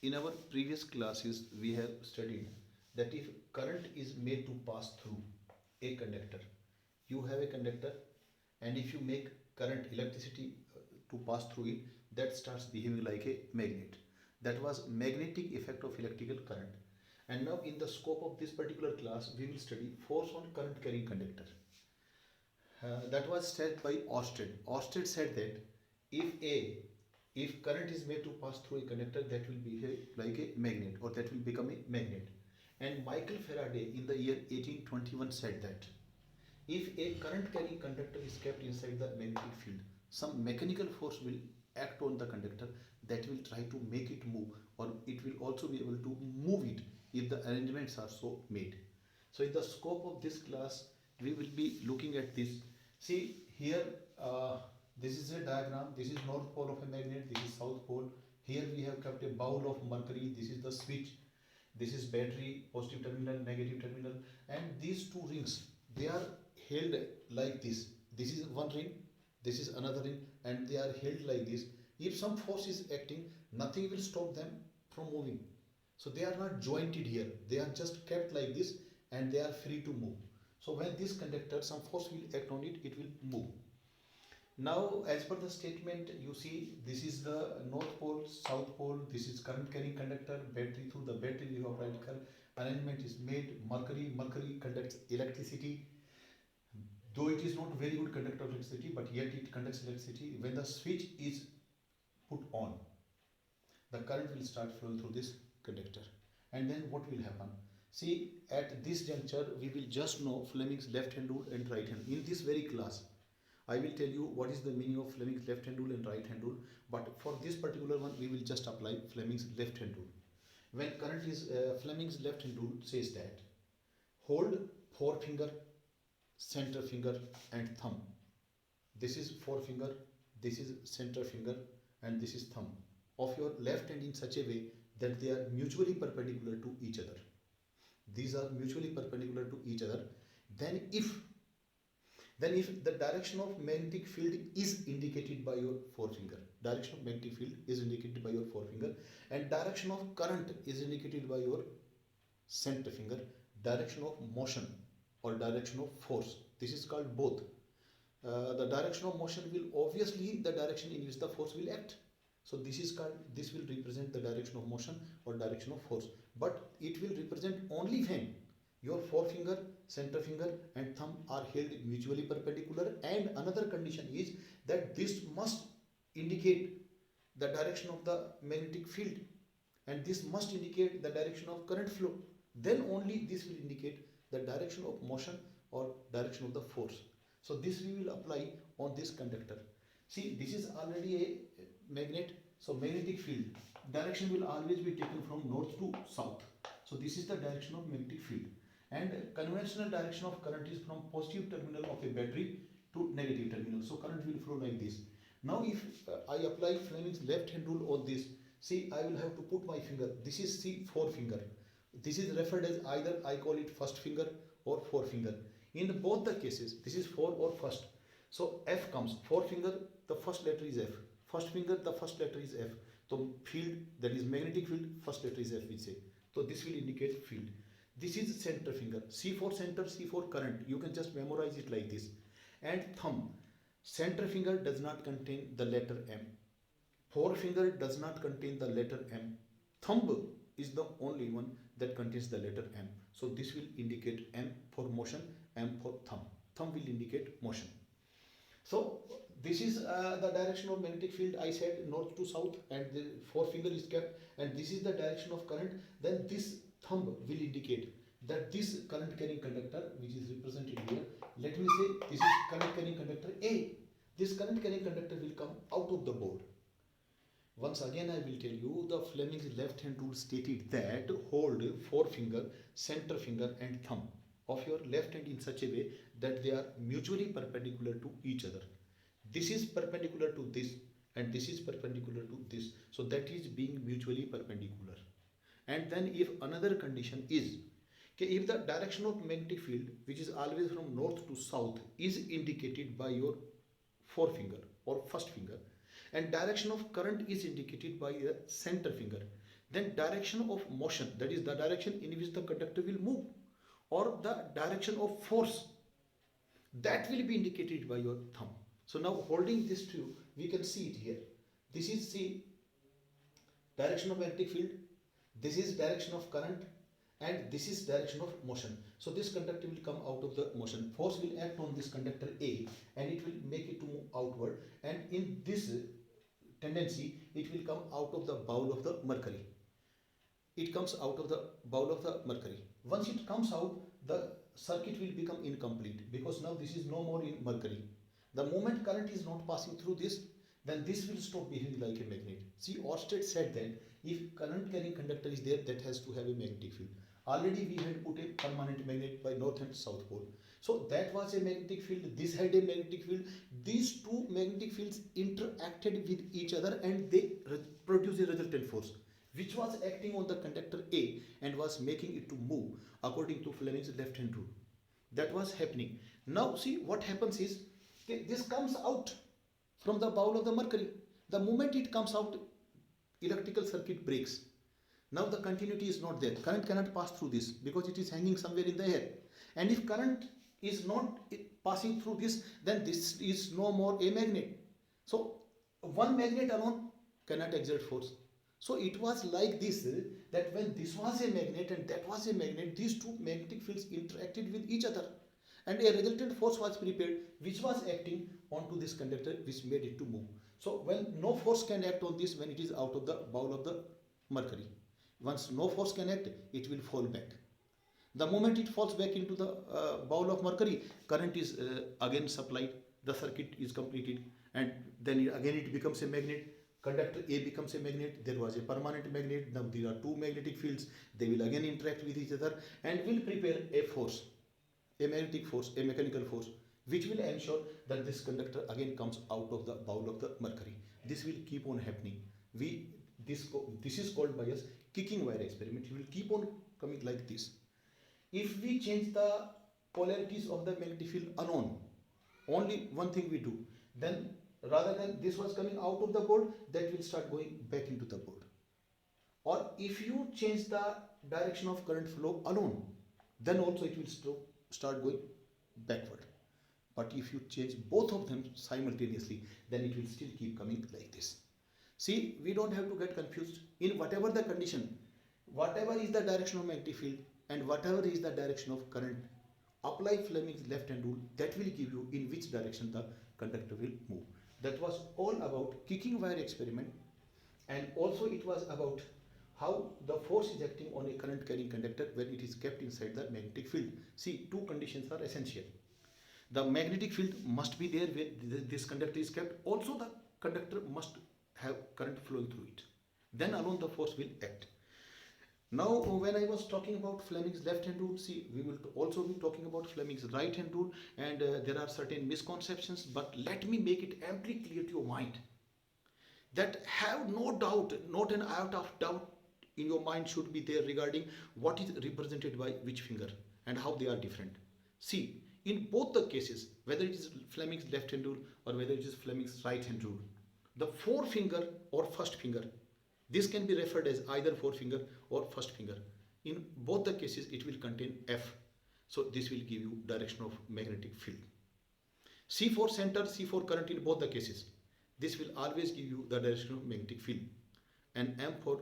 In our previous classes, we have studied that if current is made to pass through a conductor, you have a conductor, and if you make current electricity to pass through it, that starts behaving like a magnet. That was magnetic effect of electrical current. And now in the scope of this particular class, we will study force on current carrying conductor. That was said by Oersted. Oersted said that if current is made to pass through a conductor, that will behave like a magnet, or that will become a magnet. And Michael Faraday in the year 1821 said that if a current carrying conductor is kept inside the magnetic field, some mechanical force will act on the conductor that will try to make it move, or it will also be able to move it if the arrangements are so made. So in the scope of this class, we will be looking at this. See here, this is a diagram. This is north pole of a magnet, this is south pole. Here we have kept a bowl of mercury. This is the switch, this is battery, positive terminal, negative terminal, and these two rings, they are held like this. This is one ring, this is another ring, and they are held like this. If some force is acting, nothing will stop them from moving. So they are not jointed here, they are just kept like this, and they are free to move. So when this conductor, some force will act on it, it will move. Now as per the statement, you see this is the north pole, south pole, this is current carrying conductor, battery. Through the battery you have radical arrangement is made. Mercury conducts electricity, though it is not very good conductor of electricity, but yet it conducts electricity. When the switch is put on, the current will start flowing through this conductor. And then what will happen? See, at this juncture we will just know Fleming's left hand rule and right hand. In this very class I will tell you what is the meaning of Fleming's left hand rule and right hand rule, but for this particular one we will just apply Fleming's left hand rule. When current is Fleming's left hand rule says that hold forefinger, center finger and thumb. This is forefinger, this is center finger, and this is thumb of your left hand in such a way that they are mutually perpendicular to each other. These are mutually perpendicular to each other. Then if the direction of magnetic field is indicated by your forefinger, direction of magnetic field is indicated by your forefinger, and direction of current is indicated by your center finger, direction of motion or direction of force, this is called both. The direction of motion will obviously the direction in which the force will act. So this will represent the direction of motion or direction of force, but it will represent only when your forefinger, center finger and thumb are held mutually perpendicular, and another condition is that this must indicate the direction of the magnetic field and this must indicate the direction of current flow. Then only this will indicate the direction of motion or direction of the force. So this we will apply on this conductor. See, this is already a magnet, so magnetic field direction will always be taken from north to south. So this is the direction of magnetic field, and conventional direction of current is from positive terminal of a battery to negative terminal. So current will flow like this. Now if I apply Fleming's left hand rule on this, see, I will have to put my finger. This is forefinger. This is referred as either I call it first finger or forefinger. In both the cases, this is fore or first. So F comes. Forefinger, the first letter is F. First finger, the first letter is F. So field, that is magnetic field, first letter is F, we say. So this will indicate field. This is center finger. C for center, C for current. You can just memorize it like this. And thumb. Center finger does not contain the letter M. Forefinger does not contain the letter M. Thumb is the only one that contains the letter M. So this will indicate M for motion, M for thumb. Thumb will indicate motion. So this is the direction of magnetic field. I said north to south, and the forefinger is kept, and this is the direction of current. Then this thumb will indicate that this current carrying conductor, which is represented here, let me say this is current carrying conductor A. This current carrying conductor will come out of the board. Once again I will tell you, the Fleming's left hand rule stated that hold forefinger, center finger and thumb of your left hand in such a way that they are mutually perpendicular to each other. This is perpendicular to this and this is perpendicular to this. So that is being mutually perpendicular. And then if another condition is, if the direction of magnetic field, which is always from north to south, is indicated by your forefinger or first finger, and direction of current is indicated by the center finger, then direction of motion, that is the direction in which the conductor will move, or the direction of force, that will be indicated by your thumb. So now holding this to you, we can see it here. This is the direction of magnetic field, this is direction of current, and this is direction of motion. So this conductor will come out of the motion. Force will act on this conductor A and it will make it to move outward, and in this tendency it will come out of the bowl of the mercury. It comes out of the bowl of the mercury. Once it comes out, the circuit will become incomplete because now this is no more in mercury. The moment current is not passing through this, then this will stop behaving like a magnet. See, Oersted said that if current carrying conductor is there, that has to have a magnetic field. Already we had put a permanent magnet by north and south pole. So that was a magnetic field, this had a magnetic field. These two magnetic fields interacted with each other and they produced a resultant force, which was acting on the conductor A and was making it to move according to Fleming's left-hand rule. That was happening. Now see what happens is, this comes out from the bowl of the mercury. The moment it comes out, electrical circuit breaks. Now the continuity is not there. Current cannot pass through this because it is hanging somewhere in the air. And if current is not passing through this, then this is no more a magnet. So one magnet alone cannot exert force. So it was like this, that when this was a magnet and that was a magnet, these two magnetic fields interacted with each other and a resultant force was prepared which was acting onto this conductor, which made it to move. So when no force can act on this when it is out of the bowl of the mercury. Once no force can act, it will fall back. The moment it falls back into the bowl of mercury, current is again supplied, the circuit is completed, and then again it becomes a magnet. Conductor A becomes a magnet, there was a permanent magnet, now there are two magnetic fields, they will again interact with each other and will prepare a force, a magnetic force, a mechanical force, which will ensure that this conductor again comes out of the bowl of the mercury. This will keep on happening. This is called by us kicking wire experiment. It will keep on coming like this. If we change the polarities of the magnetic field alone, only one thing we do, then rather than this was coming out of the board, that will start going back into the board. Or if you change the direction of current flow alone, then also it will start going backward. But if you change both of them simultaneously, then it will still keep coming like this. See, we don't have to get confused. In whatever the condition, whatever is the direction of magnetic field and whatever is the direction of current, apply Fleming's left-hand rule. That will give you in which direction the conductor will move. That was all about kicking wire experiment, and also it was about how the force is acting on a current carrying conductor when it is kept inside the magnetic field. See, two conditions are essential. The magnetic field must be there where this conductor is kept. Also the conductor must have current flowing through it. Then alone the force will act. Now when I was talking about Fleming's left-hand rule, see, we will also be talking about Fleming's right-hand rule, and there are certain misconceptions, but let me make it amply clear to your mind that have no doubt, not an iota of doubt in your mind should be there regarding what is represented by which finger and how they are different. See, in both the cases, whether it is Fleming's left-hand rule or whether it is Fleming's right-hand rule, the forefinger or first finger, this can be referred as either forefinger or first finger. In both the cases, it will contain F. So this will give you direction of magnetic field. C for center, C for current in both the cases. This will always give you the direction of magnetic field. And M for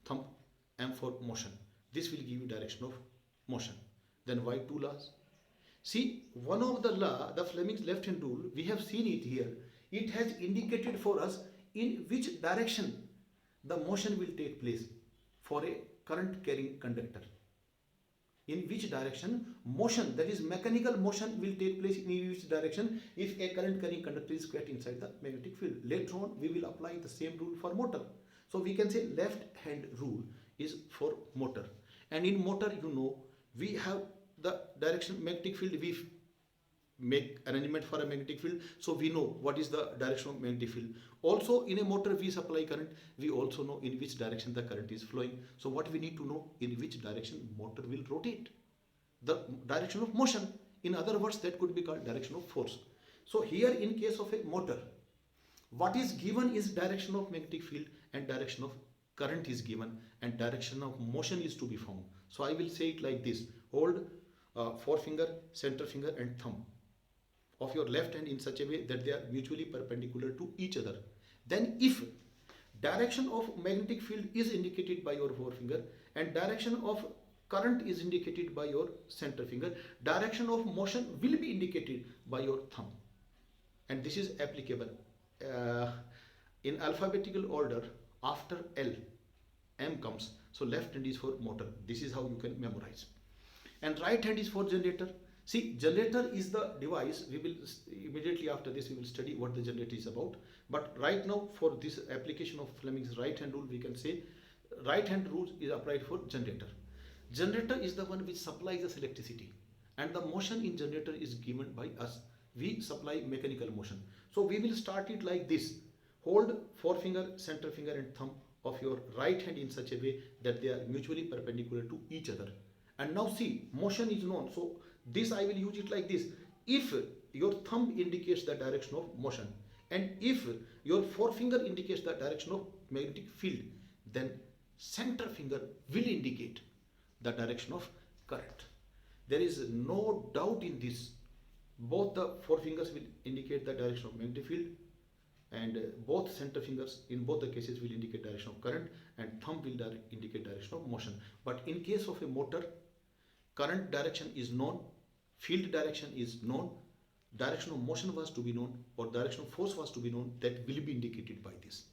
thumb, M for motion. This will give you direction of motion. Then why two laws? See, one of the law, the Fleming's left-hand rule, we have seen it here. It has indicated for us in which direction the motion will take place for a current carrying conductor. In which direction motion, that is mechanical motion, will take place in which direction if a current carrying conductor is kept inside the magnetic field. Later on we will apply the same rule for motor. So we can say left hand rule is for motor, and in motor, you know, we have the direction magnetic field. We make arrangement for a magnetic field, so we know what is the direction of magnetic field. Also in a motor we supply current, we also know in which direction the current is flowing. So what we need to know, in which direction motor will rotate, the direction of motion. In other words, that could be called direction of force. So here in case of a motor, what is given is direction of magnetic field and direction of current is given and direction of motion is to be found. So I will say it like this: hold forefinger, center finger and thumb of your left hand in such a way that they are mutually perpendicular to each other. Then if direction of magnetic field is indicated by your forefinger and direction of current is indicated by your center finger, direction of motion will be indicated by your thumb. And this is applicable in alphabetical order. After L, M comes. So left hand is for motor. This is how you can memorize. And right hand is for generator. See, generator is the device. We will immediately after this we will study what the generator is about. But right now, for this application of Fleming's right hand rule, we can say right hand rule is applied for generator. Generator is the one which supplies us electricity, and the motion in generator is given by us. We supply mechanical motion. So we will start it like this: hold forefinger, center finger and thumb of your right hand in such a way that they are mutually perpendicular to each other. And now see, motion is known. So this I will use it like this: if your thumb indicates the direction of motion and if your forefinger indicates the direction of magnetic field, then center finger will indicate the direction of current. There is no doubt in this. Both the forefingers will indicate the direction of magnetic field and both center fingers in both the cases will indicate direction of current and thumb will indicate direction of motion. But in case of a motor, current direction is known, field direction is known, direction of motion was to be known or direction of force was to be known, that will be indicated by this.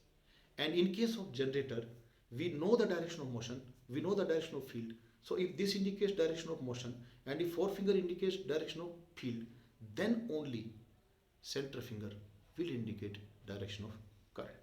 And in case of generator, we know the direction of motion, we know the direction of field. So if this indicates direction of motion and if forefinger indicates direction of field, then only center finger will indicate direction of current.